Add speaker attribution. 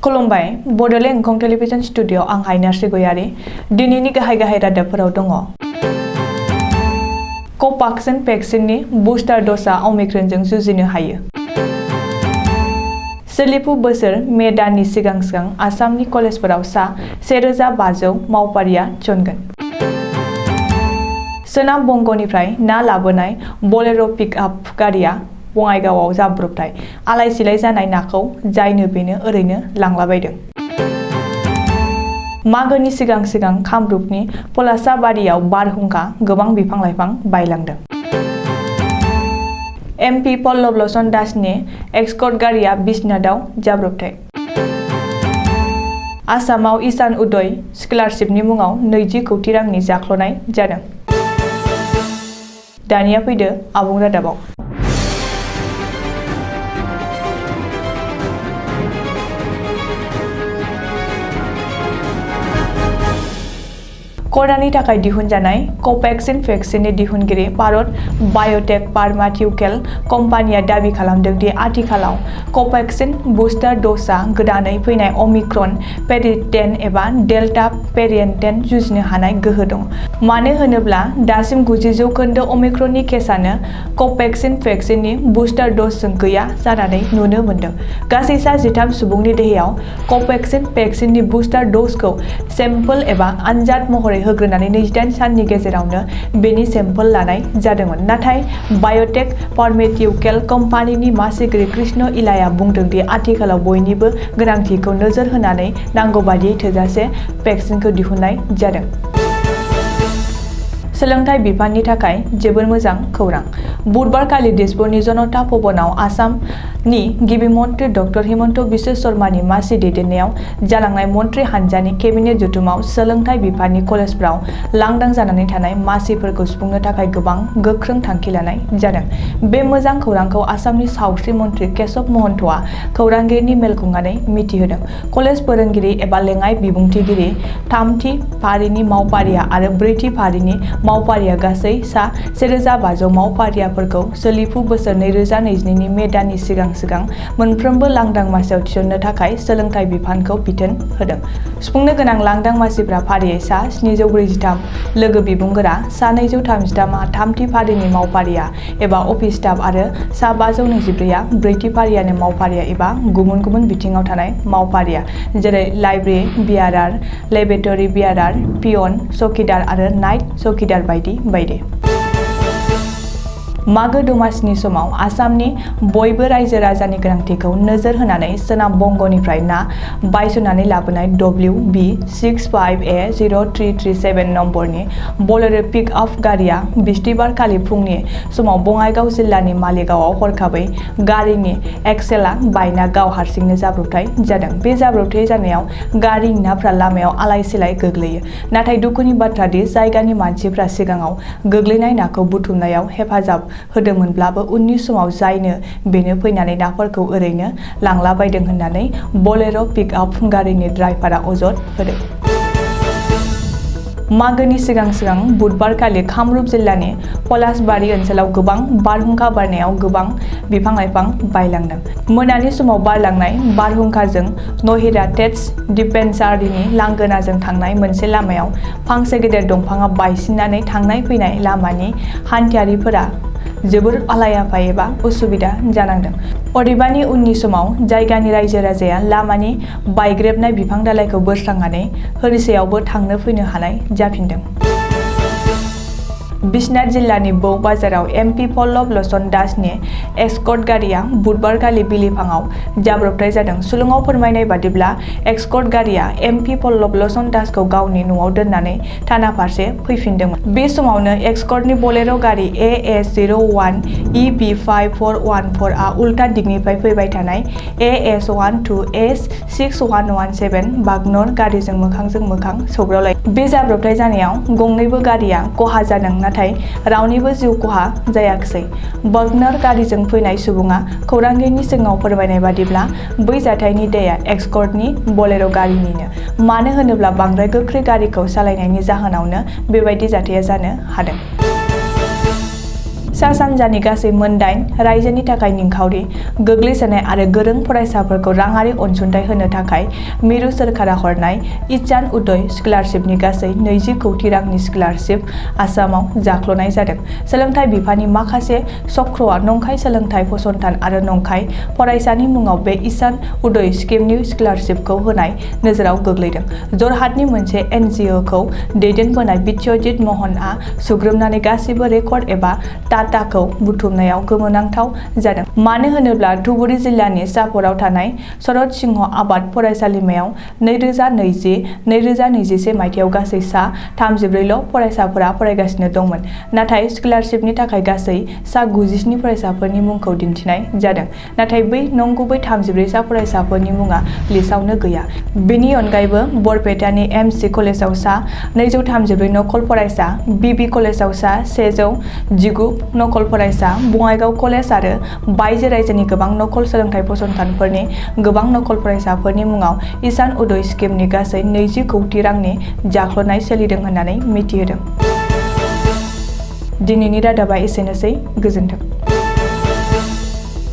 Speaker 1: खुलुमबाय Bodoland एंखं television studio आं हायनार्सि गयारि दिनैनि गाहाय रादाबफोराव दङ। क'भाक्सिन भेक्सिननि बुस्टार ड'जआ अमिक्रनजों जुजिनो हायो। सोलिफु बोसोर मे दाननि सिगां आसामनि कलेजफोराव सा 1500 मावफारिया थिसनगोन। सोनाब बंगनिफ्राय ना लाबोनाय बलेर' पिकआप गारिया बङाइगावआव जाब्रबथाय आलाय-सिलाय जानाय नाखौ जायनो बेनो ओरैनो लांलाबायदों। मागोनि सिगां कामरुपनि पलासाबारियाव बारहुंखा गोबां बिफां-लाइफां बायलांदों। MP पल्लव लोचन दासनि एस्कर्ट गारिया बिश्वनाथआव जाब्रबथाय। आसामाव ईशान उदय स्कलारशिपनि मुङाव 20 कौटि रांनि जाख्ल'नाय जादों। दानिया फैदो आबुं रादाबाव। कर'नानि थाखाय दिहुनजानाय क'भेक्सिन भेक्सिननि दिहुनगिरि भारत बाय'टेक फार्मासिउटिकेल कम्पानिया दाबि खालामदों दि आथिखालाव क'भेक्सिन बुस्टार ड'जआ गोदानै फैनाय अमिक्रन भेरिएन्ट एबा डेल्टा भेरिएन्टजों जुजिनो हानाय गोहो दं। मानो होनोब्ला दासिम 90% अमिक्रननि केसआनो क'भेक्सिन भेक्सिननि बुस्टार ड'जजों गैया जानानै नुनो मोनदों। गासै सा 13 सुबुंनि देहायाव क'भेक्सिन भेक्सिननि बुस्टार ड'जखौ सेम्पोल एबा आनजाद महरै होग्रोनानै 28 साननि गेजेरावनो बेनि सेम्पोल लानाय जादोंमोन। नाथाय बाय'टेक फार्मासिउटिकेल कम्पानिनि मासिगिरि कृष्ण इलाया बुंदों दि आथिखालाव बयनिबो गोनांथिखौ नोजोर होनानै नांगौ बादियै थोजासे भेक्सिनखौ दिहुननाय जादों। सोलोंथाइ बिफाननि थाखाय जोबोर मोजां खौरां। बुधबारखालि दिसपुरनि जनता भवनाव आसामनि गिबि मन्त्रि डक्टर हिमन्त बिश्व शर्मानि मासि दैदेननायाव जालांनाय मन्त्रि हान्जानि केबिनेट जथुमाव सोलोंथाइ बिफाननि कलेजफोराव लांदां जानानै थानाय मासिफोरखौ सुफुंनो थाखाय गोबां गोख्रों थांखि लानाय जादों। बे मोजां खौरांखौ आसामनि सावस्रि मन्त्रि केशव महन्तआ खौरांगिरिनि मेल खुंनानै मिथिहोदों। कलेज फोरोंगिरि एबा लेङाइ बिबुंथिगिरि, 3थि फारिनि मावफारिया आरो 4थि फारिनि मावफारिया गासै सा 1500 मावफारियाफोरखौ सोलिफु बोसोर 2022 नि मे दाननि सिगां मोनफ्रोमबो लांदां मासियाव थिसननो थाखाय सोलोंथाइ बिफानखौ बिथोन होदों। सुफुंनो गोनां लांदां मासिफोरा फारियै सा 743 लोगो बिबुंगोरा, सा 233 आ 3थि फारिनि मावफारिया एबा अफिस स्टाफ आरो सा 524 आ 4थि फारियानो मावफारिया एबा गुबुन बिथिङाव थानाय मावफारिया जेरै लाइब्रेरि बियारार, लेबरेटरि बियारार, पियन, चौकीदार आरो नाइट चौकीदार बायदि। मागो दमासिनि समाव आसामनि बयबो रायजो राजानि गोनांथिखौ नोजोर होनानै सोनाब बंगनिफ्राय ना बायस'नानै लाबोनाय WB65A0337 नम्बरनि बलेर' पिकआप गारिया बिस्थिबारखालि फुंनि समाव बङाइगाव जिल्लानि मालिगावआव हरखाबै गारिनि एक्सेलआ बायना गाव हारसिंनो जाब्रबथाय जादों। बे जाब्रबथाय जानायाव गारिनि नाफोरा लामायाव आलाय-सिलाय गोग्लैयो। नाथाय दुखुनि बाथ्रा दि जायगानि मानसिफ्रा सिगाङाव गोग्लैनाय नाखौ बुथुमनायाव हेफाजाब होदोंमोनब्लाबो उननि समाव जायनो बेनो फैनानै नाफोरखौ ओरैनो लांलाबायदों होननानै बलेर' पिकआप गारिनि ड्राइभारआ अजद होदों। मागोनि सिगां बुधबारखालि कामरुप जिल्लानि पलासबारि ओनसोलाव गोबां बारहुंखा बारनायाव गोबां बिफां-लाइफां बायलांदों। मोनानि समाव बारलांनाय बारहुंखाजों नहिरा टेक्स डिस्पेन्सारिनि लांगोनाजों थांनाय मोनसे लामायाव फांसे गेदेर दंफांआ बायसिननानै थांनाय फैनाय लामानि हान्थियारिफोरा जोबोर आलाय-आफाय एबा उसुबिदा जानांदों। अदेबानि उननि समाव जायगानि रायजो राजाया लामानि बायग्रेबनाय बिफां दालाइखौ बोस्रांनानै हरिसेयावबो थांनो फैनो हानाय जाफिनदों। बिश्वनाथ जिल्लानि बौ बाजाराव MP पल्लव लोचन दासनि एस्कर्ट गारिया बुधबारखालि बिलिफाङाव जाब्रबथाय जादों। सुलुङाव फोरमायनाय बादिब्ला एस्कर्ट गारिया MP पल्लव लोचन दासखौ गावनि न'आव दोननानै थाना फारसे फैफिनदोंमोन। बे समावनो एस्कर्टनि बलेर' गारि AS01 EB5414 आ उल्था दिगनिफ्राय फैबाय थानाय AS12 S6117 वागनर गारिजों मोखांजों मोखां सौग्रावलायो। बे जाब्रबथाय जानायाव गंनैबो गारिया खहा जादों, नाथाय रावनिबो जिउ खहा जायाखै। वागनर गारिजों फैनाय सुबुङा खौरांगिरिनि सिगाङाव फोरमायनाय बादिब्ला बै जाथायनि दायआ एस्कर्टनि बलेर' गारिनिनो। मानो होनोब्ला बांद्राय गोख्रै गारिखौ सालायनायनि जाहोनावनो बेबायदि जाथाया जानो हादों। सा सानजानि गासै मोन 8 रायजोनि थाखाय निखावरि गोग्लैसोनाय आरो गोरों फरायसाफोरखौ राङारि अनसुंथाइ होनो थाखाय मिरु सोरखारा हरनाय इसान उदय स्कलारशिपनि गासै 20 कौटि रांनि स्कलारशिप आसामाव जाख्ल'नाय जादों। सोलोंथाइ बिफाननि माखासे चक्रआ नंखाय सोलोंथाइ फसंथान आरो नंखाय फरायसानि मुङाव बे इसान उदय स्किमनि स्कलारशिपखौ होनाय नोजोराव गोग्लैदों। जरहाटनि मोनसे NGOखौ दैदेनबोनाय बित्यजित महनआ सुग्रोमनानै गासिबो रेकर्ड एबा डाटाखौ बुथुमनायाव गोमोनांथाव जादों। मानो होनोब्ला धुबुरी जिल्लानि चापराव थानाय शरद सिंह आबाद फरायसालिमायाव 2020-2021 मायथाइयाव गासै सा 34ल' फरायसाफोरा फरायगासिनो दंमोन, नाथाय स्कलारशिपनि थाखाय गासै सा 97 फरायसाफोरनि मुंखौ दिन्थिनाय जादों, नाथाय बै नंगुबै 34 सा फरायसाफोरनि मुङा लिस्टआवनो गैया। बेनि अनगायैबो बरपेटानि MC कलेजाव सा 234 नकल फरायसा, BB कलेजाव सा 119 नकल फरायसा, बङाइगाव कलेज आरो बायजो रायजोनि गोबां नकल सोलोंथाइ फसंथानफोरनि गोबां नकल फरायसाफोरनि मुङाव इसान उदय स्किमनि गासै 20 कौटि रांनि जाख्ल'नाय सोलिदों होननानै मिथिहोदों। दिनैनि रादाबा एसेनोसै, गोजोन्थों।